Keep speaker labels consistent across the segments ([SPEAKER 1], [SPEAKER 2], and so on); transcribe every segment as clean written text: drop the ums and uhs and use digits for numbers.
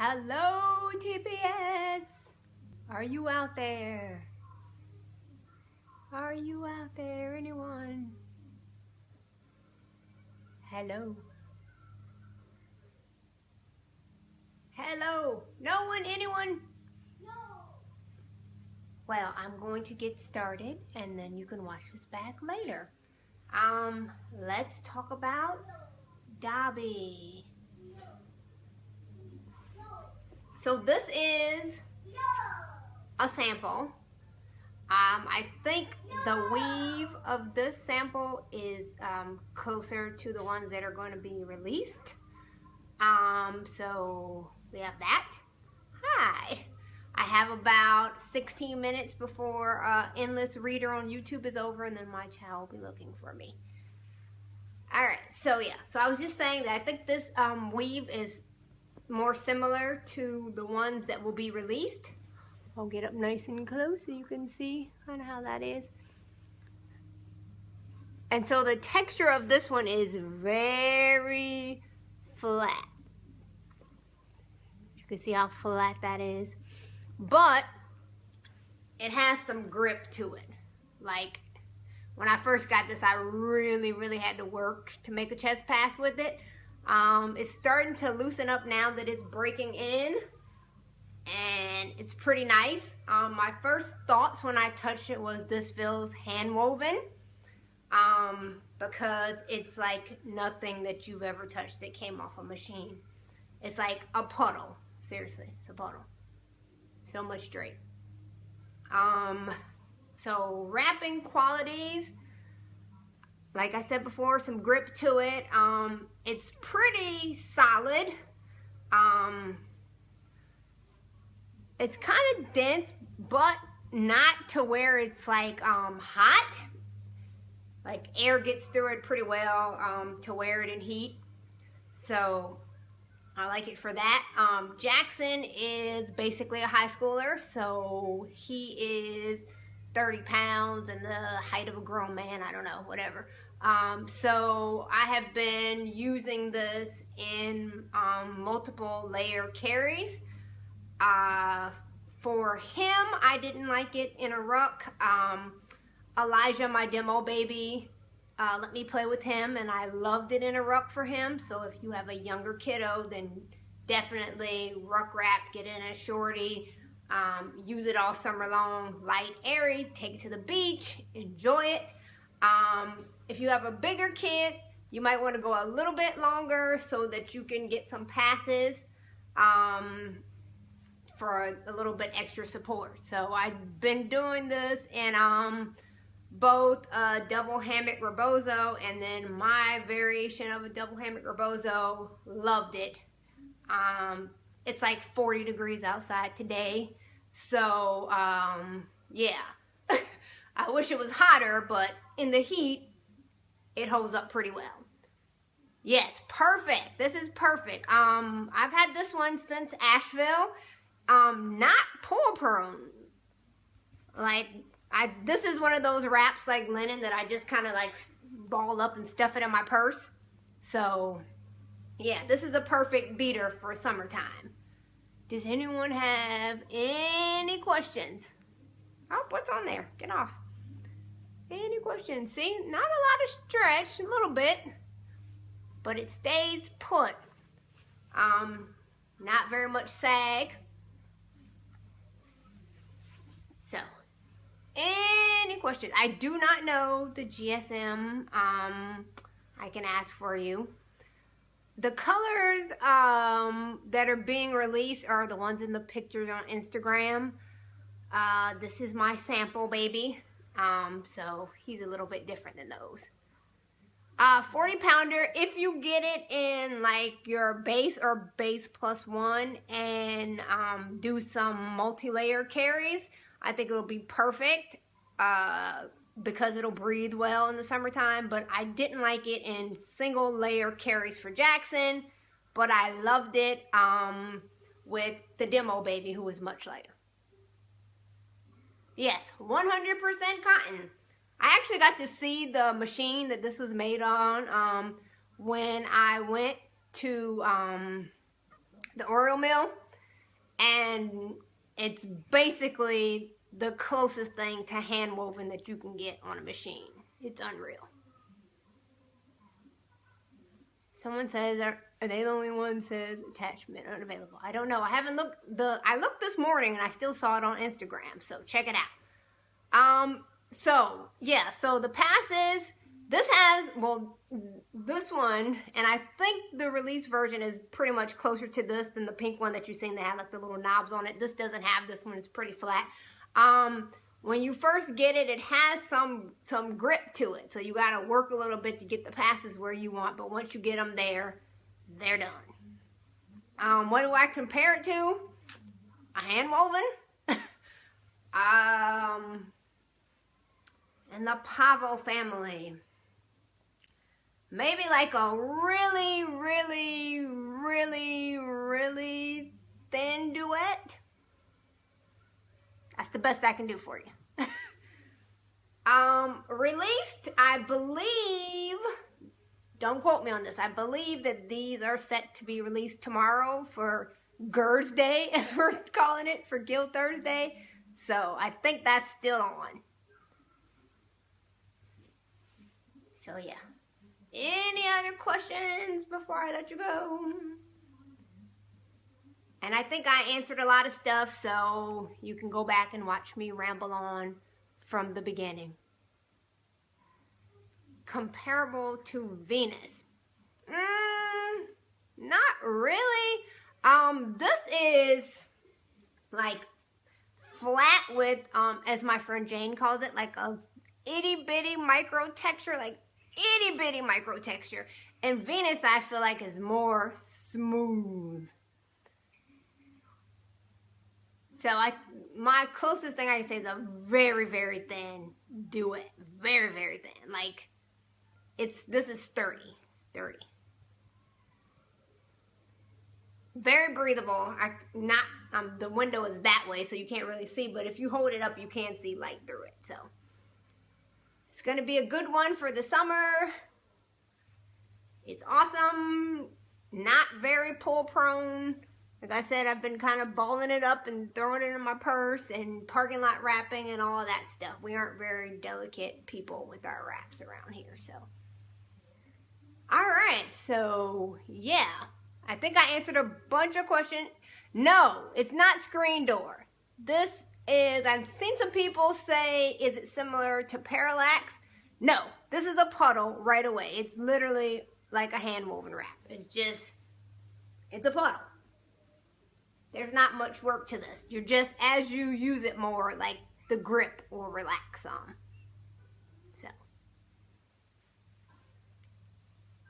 [SPEAKER 1] Hello, TPS. Are you out there? Are you out there, anyone? Hello. Hello. No one, anyone? No. Well, I'm going to get started and then you can watch this back later. Let's talk about Dobbie. So this is a sample. I think the weave of this sample is closer to the ones that are going to be released. So we have that. Hi. I have about 16 minutes before Endless Reader on YouTube is over, and then my child will be looking for me. Alright, so yeah. So I was just saying that I think this weave is more similar to the ones that will be released. I'll get up nice and close so you can see kind of how that is. And so the texture of this one is very flat. You can see how flat that is. But it has some grip to it. Like when I first got this, I really had to work to make a chest pass with it. It's starting to loosen up now that it's breaking in. And it's pretty nice. My first thoughts when I touched it was this feels hand woven. Because it's like nothing that you've ever touched that came off a machine. It's like a puddle. Seriously, it's a puddle. So much drape. So wrapping qualities, like I said before, some grip to it. It's pretty solid. It's kind of dense, but not to where it's like hot. Like air gets through it pretty well to wear it in heat. So I like it for that. Jackson is basically a high schooler, so he is 30 pounds and the height of a grown man, I don't know, whatever. So I have been using this in multiple layer carries. For him, I didn't like it in a ruck. Elijah, my demo baby, let me play with him, and I loved it in a ruck for him. So if you have a younger kiddo, then definitely ruck wrap, get in a shorty, use it all summer long, light, airy, take it to the beach, enjoy it. If you have a bigger kid, you might want to go a little bit longer so that you can get some passes for a little bit extra support. So I've been doing this in both a double hammock rebozo and then my variation of a double hammock rebozo. Loved it. It's like 40 degrees outside today, so yeah. I wish it was hotter, but in the heat it holds up pretty well. Yes, perfect. This is perfect. I've had this one since Asheville. Not pull prone. Like this is one of those wraps like linen that I just kind of like ball up and stuff it in my purse. So yeah, this is a perfect beater for summertime. Does anyone have any questions? Oh, what's on there? Get off. Any questions? See, not a lot of stretch, a little bit, but it stays put. Not very much sag. So, any questions? I do not know the GSM. I can ask for you. The colors that are being released are the ones in the pictures on Instagram. This is my sample baby. So he's a little bit different than those. 40 pounder, if you get it in like your base or base plus one and do some multi-layer carries, I think it'll be perfect because it'll breathe well in the summertime. But I didn't like it in single layer carries for Jackson, but I loved it with the demo baby who was much lighter. Yes, 100% cotton. I actually got to see the machine that this was made on when I went to the oil mill. and it's basically the closest thing to hand woven that you can get on a machine. It's unreal. Someone says, are they the only one says attachment unavailable? I don't know. I haven't looked. I looked this morning and I still saw it on Instagram. So check it out. So yeah. So the passes. This has, well, this one, and I think the release version is pretty much closer to this than the pink one that you've seen. They have like the little knobs on it. This doesn't have this one. It's pretty flat. When you first get it, it has some grip to it. So you got to work a little bit to get the passes where you want. But once you get them there, they're done. What do I compare it to? A hand woven. And the Pavo family. Maybe like a really, really, really, really thin duet. That's the best I can do for you. Released, I believe, don't quote me on this, I believe that these are set to be released tomorrow for Gers Day, as we're calling it, for Guild Thursday. So I think that's still on. So yeah. Any other questions before I let you go? And I think I answered a lot of stuff, so you can go back and watch me ramble on from the beginning. Comparable to Venus? Not really. This is like flat with, as my friend Jane calls it, like a itty bitty micro texture, like itty bitty micro texture. And Venus, I feel like, is more smooth. So my closest thing I can say is a very, very thin duet. Very, very thin. Like, this is sturdy. Sturdy. Very breathable. The window is that way, so you can't really see, but if you hold it up, you can see light through it. So it's going to be a good one for the summer. It's awesome. Not very pull prone. Like I said, I've been kind of balling it up and throwing it in my purse and parking lot wrapping and all of that stuff. We aren't very delicate people with our wraps around here, so. All right, so yeah. I think I answered a bunch of questions. No, it's not screen door. This is, I've seen some people say, is it similar to Parallax? No, this is a puddle right away. It's literally like a hand woven wrap. It's a puddle. There's not much work to this. You're just, as you use it more, like the grip will relax some. So.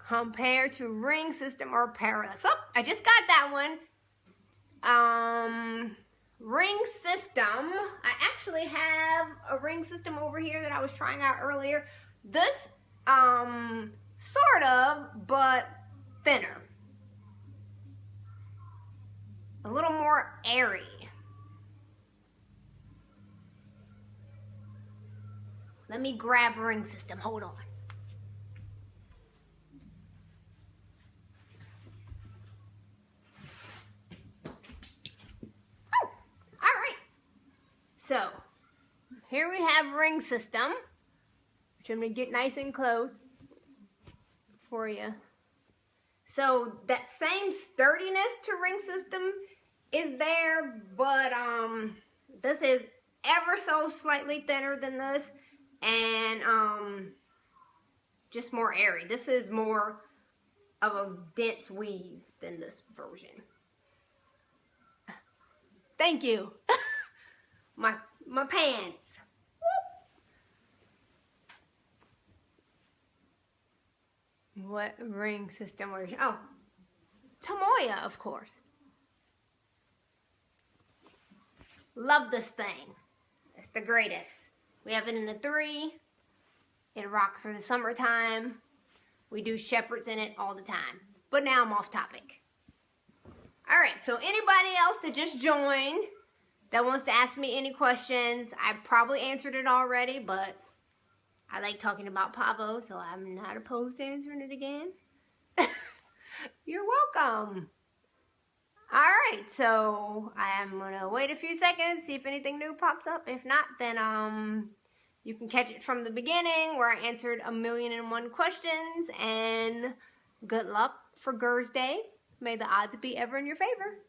[SPEAKER 1] Compared to ring system or Parallax. Oh, I just got that one. Ring system. I actually have a ring system over here that I was trying out earlier. This, sort of, but thinner. A little more airy. Let me grab ring system. Hold on. Oh, all right. So, here we have ring system, which I'm going to get nice and close for you. So, that same sturdiness to ring system is there, but this is ever so slightly thinner than this, and just more airy. This is more of a dense weave than this version. Thank you. my pants. What ring system were you? Oh, Tomoya, of course. Love this thing. It's the greatest. We have it in a 3. It rocks for the summertime. We do shepherds in it all the time. But now I'm off topic. All right, so anybody else that just joined that wants to ask me any questions, I probably answered it already, but I like talking about Pavo, so I'm not opposed to answering it again. You're welcome. Alright, so I'm gonna wait a few seconds, see if anything new pops up. If not, then you can catch it from the beginning where I answered 1,000,001 questions. And good luck for Girls' Day. May the odds be ever in your favor.